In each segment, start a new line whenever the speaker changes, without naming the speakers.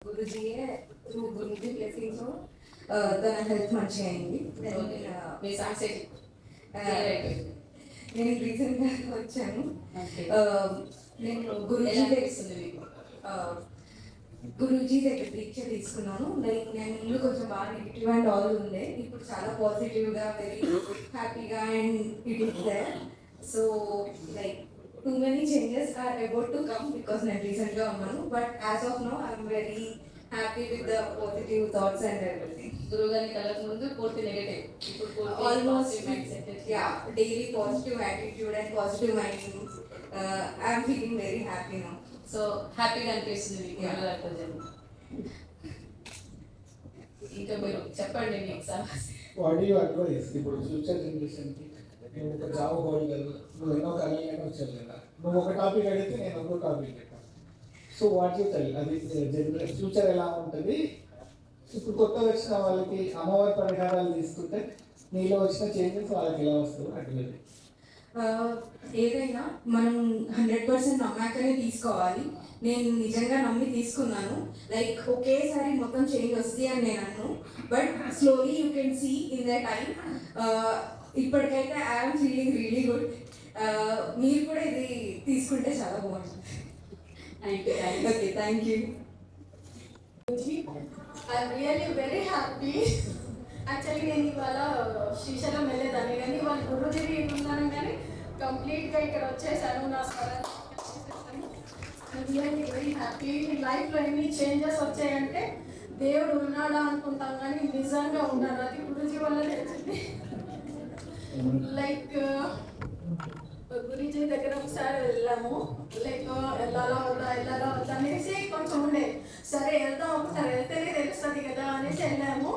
గురుజీయే Guruji blessings తన health మంచిగా అయింది. నేను రీసెంట్గా వచ్చాను. నేను గురూజీ దగ్గర దీక్ష తీసుకున్నాను. లైక్ నేను ముందు కొంచెం బాగా నెగిటివ్ అండ్ ఆల్ ఉండే, ఇప్పుడు చాలా పాజిటివ్గా వెరీ హ్యాపీగా and it is there. So like too many changes are about to come because నేను రీసెంట్గా ఉన్నాను. But as of now I'm very happy with the positive thoughts and everything.
గురువు గారిని కలక ముందు పూర్తి నెగటివ్, ఇప్పుడు
almost daily positive attitude and positive mind. I'm feeling very happy now.
So హ్యాపీగా అనిపిస్తుంది మీకు. ఇంకా మీరు చెప్పండి మీకు
వాట్ యూ అడ్వైస్ ఇప్పుడు ఫ్యూచర్ జనరేషన్కి? నువ్వు ఒక జాబ్ హోల్డర్, నువ్వు ఎన్నో కళలను వచ్చావు కదా, నువ్వు ఒక టాపిక్ అడిగితే నేను ఇంకో టాపిక్ పెట్టాను. సో వాట్ యూ టెల్, అది జనరేషన్ ఫ్యూచర్ ఎలా ఉంటుంది? ఇప్పుడు కొత్త వచ్చిన వాళ్ళకి అమ్మవారి పరిహారాలు తీసుకుంటే నీలో వచ్చిన చేంజెస్ వాళ్ళకి ఎలా వస్తుంది అడ్వైజ్?
ఏదైనా మనం 100% నమ్మాకనే తీసుకోవాలి. నేను నిజంగా నమ్మి తీసుకున్నాను. లైక్ ఒకేసారి మొత్తం చేంజ్ వస్తుంది అని నేను అన్నాను. But slowly you can see in the time. ఇప్పటికైతే ఐఎమ్ ఫీలింగ్ రియలీ గుడ్. మీరు కూడా ఇది తీసుకుంటే చాలా బాగుంటుంది. Okay, thank you.
I'm really very happy. Actually నేను ఇవాళ శ్రీశైలం వెళ్ళేదాన్ని, కానీ ఇవాళ గురుజీ ఉన్నాను, కానీ కంప్లీట్గా ఇక్కడ వచ్చేసాను. నా రియల్లీ వెరీ హ్యాపీ. లైఫ్లో ఎన్ని చేంజెస్ వచ్చాయంటే దేవుడు ఉన్నాడా అనుకుంటాం, కానీ నిజంగా ఉన్నాడు. అది గురుజీ వల్ల తెలిసింది. లైక్ గురుజీ దగ్గర ఒకసారి వెళ్ళాము. లైక్ వెళ్ళాలా వద్దా అనేసి కొంచెం ఉండే, సరే వెళ్దాం, ఒకసారి వెళ్తేనే తెలుస్తుంది కదా అనేసి వెళ్ళాము.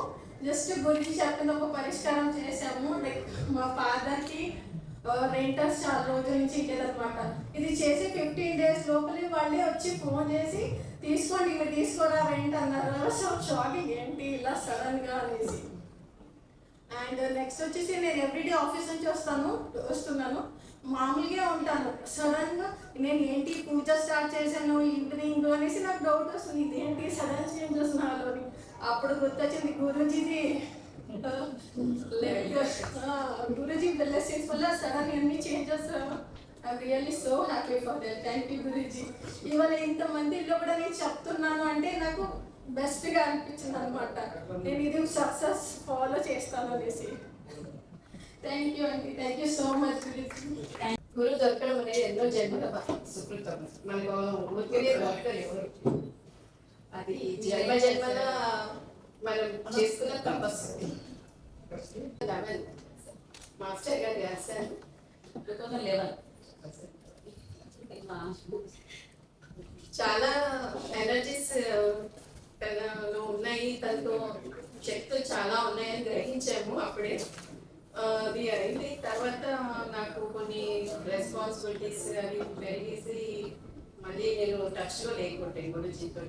జస్ట్ గురించి చెప్పిన ఒక పరిష్కారం చేసాము. లైక్ మా ఫాదర్కి రెంటర్స్ చాలా రోజుల నుంచి ఇవ్వలేదన్నమాట. ఇది చేసి 15 days లోపలే వాళ్ళే వచ్చి ఫోన్ చేసి తీసుకోండి, మీరు తీసుకోరా రెంట్ అన్నారు. సో షాకింగ్, ఏంటి ఇలా సడన్గా అనేసి. అండ్ నెక్స్ట్ వచ్చేసి నేను ఎవ్రీడే ఆఫీస్ నుంచి వస్తున్నాను, మామూలుగా ఉంటాను. సడన్గా నేను ఏంటి పూజ స్టార్ట్ చేశాను ఈవినింగ్ అనేసి నాకు డౌట్ వస్తుంది, ఇదేంటి సడన్ చేంజెస్ నాలోని. అప్పుడు గుర్తొచ్చింది గురూజీది. గురూజీ బ్లెస్సింగ్స్ వల్ల సడన్ అన్ని changes. I'm really so happy for that. Thank you Guruji. ఇవాళ ఇంతమందిలో కూడా నేను చెప్తున్నాను అంటే నాకు బెస్ట్గా అనిపించింది అనమాట. నేను ఇది సక్సెస్ ఫాలో చేస్తాను అనేసి. థ్యాంక్ యూ అండి, thank you so much Guruji.
గురువు దొరకడం అనేది ఎన్నో జన్మల సుకృతం. మనకు ఊరికే దొరకరు ఎవరు. అది జన్మల మనం చేసుకున్న తపస్సు. మాస్టర్ గారు రాశారు 2011. చాలా ఎనర్జీస్ తనలో ఉన్నాయి, తనతో శక్తులు చాలా ఉన్నాయని గ్రహించాము అప్పుడే. అది అయింది. తర్వాత నాకు కొన్ని రెస్పాన్సిబిలిటీస్ అవి పెరిగేసి మళ్ళీ నేను టచ్లో లేకుంటే గురుజీతో.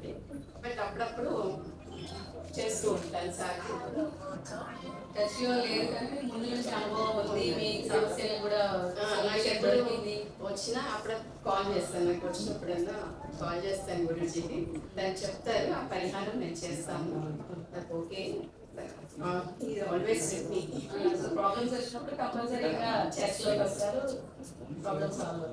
బట్ అప్పుడప్పుడు చేస్తూ ఉంటాను సార్. టచ్లో లేదు కానీ ముందు నుంచి అనుభవం ఉంది. మీ సమస్యలు కూడా దొరికింది. వచ్చినా అప్పుడు కాల్ చేస్తాను, నాకు వచ్చినప్పుడన్నా కాల్ చేస్తాను గురుజీకి. దాన్ని చెప్తారు, ఆ పరిహారం నేను చేస్తాను. నాకు ఓకే, ఆల్వేస్ ప్రాబ్లమ్స్ వచ్చినప్పుడు కంపల్సరీగా చర్చ్లోకి వస్తారు, ప్రాబ్లమ్స్ సాల్వ్.